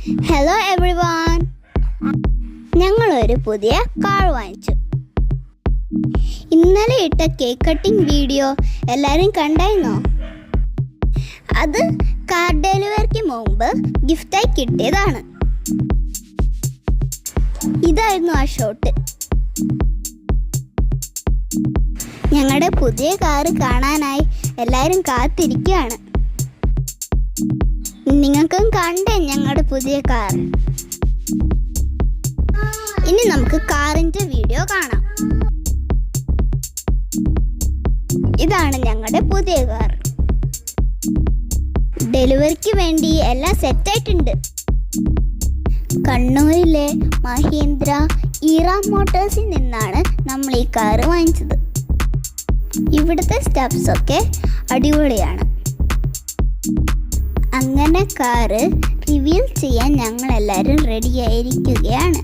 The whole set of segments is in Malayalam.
ഹലോ എവ്രിവൺ, ഞങ്ങളൊരു പുതിയ കാർ വാങ്ങിച്ചു. ഇന്നലെ ഇട്ട കേക്ക് കട്ടിംഗ് വീഡിയോ എല്ലാവരും കണ്ടായിരുന്നോ? അത് കാർ ഡെലിവറിക്ക് മുമ്പ് ഗിഫ്റ്റായി കിട്ടിയതാണ്. ഇതായിരുന്നു ആ ഷോട്ട്. ഞങ്ങളുടെ പുതിയ കാറ് കാണാനായി എല്ലാവരും കാത്തിരിക്കുകയാണ്. നിങ്ങൾക്കും കണ്ടേ ഞങ്ങളുടെ പുതിയ കാർ. ഇനി നമുക്ക് കാറിന്റെ വീഡിയോ കാണാം. ഇതാണ് ഞങ്ങളുടെ പുതിയ കാർ. ഡെലിവറിക്ക് വേണ്ടി എല്ലാം സെറ്റായിട്ടുണ്ട്. കണ്ണൂരിലെ മഹീന്ദ്ര ഈറ മോട്ടോഴ്സിൽ നിന്നാണ് നമ്മൾ ഈ കാർ വാങ്ങിച്ചത്. ഇവിടുത്തെ സ്റ്റെപ്സ് ഒക്കെ അടിപൊളിയാണ്. അങ്ങനെ കാറ് റിവീൽ ചെയ്യാൻ ഞങ്ങൾ എല്ലാവരും റെഡി ആയിരിക്കുകയാണ്.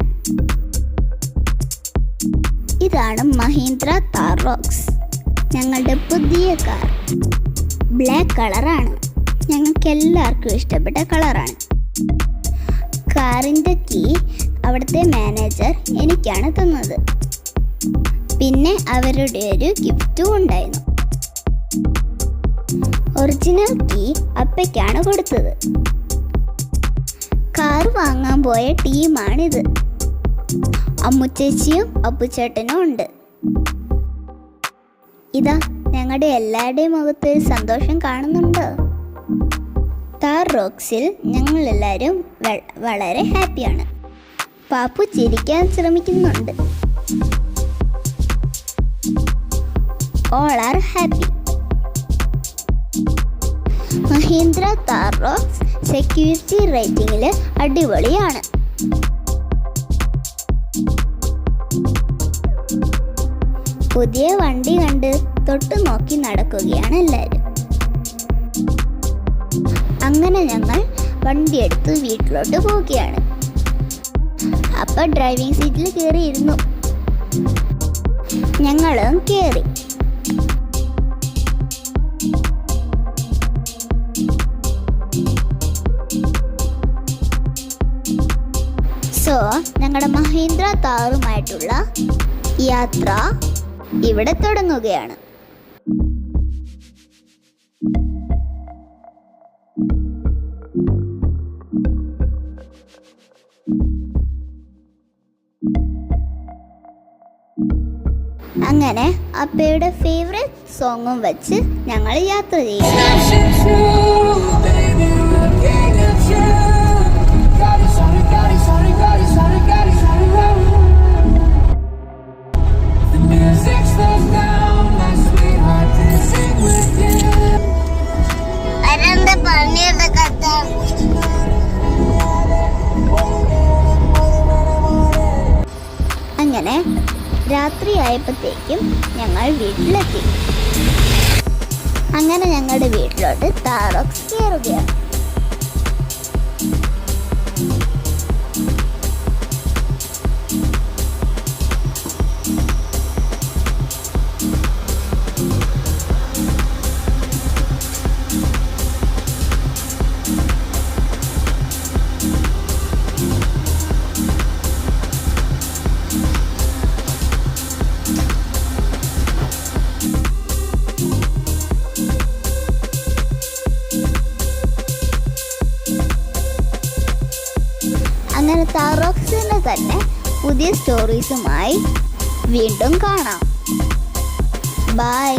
ഇതാണ് മഹീന്ദ്ര താർ റോക്സ്, ഞങ്ങളുടെ പുതിയ കാർ. ബ്ലാക്ക് കളറാണ്, ഞങ്ങൾക്ക് എല്ലാവർക്കും ഇഷ്ടപ്പെട്ട കളറാണ്. കാറിൻ്റെ കീ അവിടുത്തെ മാനേജർ എനിക്കാണ് തന്നത്. പിന്നെ അവരുടെ ഒരു ഗിഫ്റ്റും ഉണ്ടായിരുന്നു. ഒറിജിനൽ കീ അപ്പയ്ക്കാണ് കൊടുത്തത്. കാർ വാങ്ങാൻ പോയ ടീമാണിത്. അമ്മുച്ചേച്ചിയും അപ്പുച്ചേട്ടനും ഉണ്ട്. ഇതാ ഞങ്ങളുടെ എല്ലാവരുടെയും മുഖത്ത് സന്തോഷം കാണുന്നുണ്ടോ? താർ റോക്സിൽ ഞങ്ങളെല്ലാവരും വളരെ ഹാപ്പിയാണ്. പാപ്പു ചിരിക്കാൻ ശ്രമിക്കുന്നുണ്ട്. All are happy. Mahindra Thar Roxx security റേറ്റിംഗിൽ അടിപൊളിയാണ്. പുതിയ വണ്ടി കണ്ട് തൊട്ടു നോക്കി നടക്കുകയാണ് എല്ലാവരും. അങ്ങനെ ഞങ്ങൾ വണ്ടിയെടുത്ത് വീട്ടിലോട്ട് പോവുകയാണ്. അപ്പം ഡ്രൈവിംഗ് സീറ്റിൽ കയറിയിരുന്നു. ഞങ്ങളും കയറി. സോ ഞങ്ങളുടെ മഹീന്ദ്ര താറുമായിട്ടുള്ള യാത്ര ഇവിടെ തുടങ്ങുകയാണ്. അങ്ങനെ അപ്പയുടെ ഫേവറേറ്റ് സോങ്ങും വെച്ച് ഞങ്ങൾ യാത്ര ചെയ്യും. അങ്ങനെ രാത്രിയായപ്പോഴത്തേക്കും ഞങ്ങൾ വീട്ടിലെത്തി. അങ്ങനെ ഞങ്ങളുടെ വീട്ടിലോട്ട് താർ റോക്സ് കയറുകയാണ്. അങ്ങനെ താർ റോക്സിൻ്റെ തന്നെ പുതിയ സ്റ്റോറീസുമായി വീണ്ടും കാണാം. ബൈ.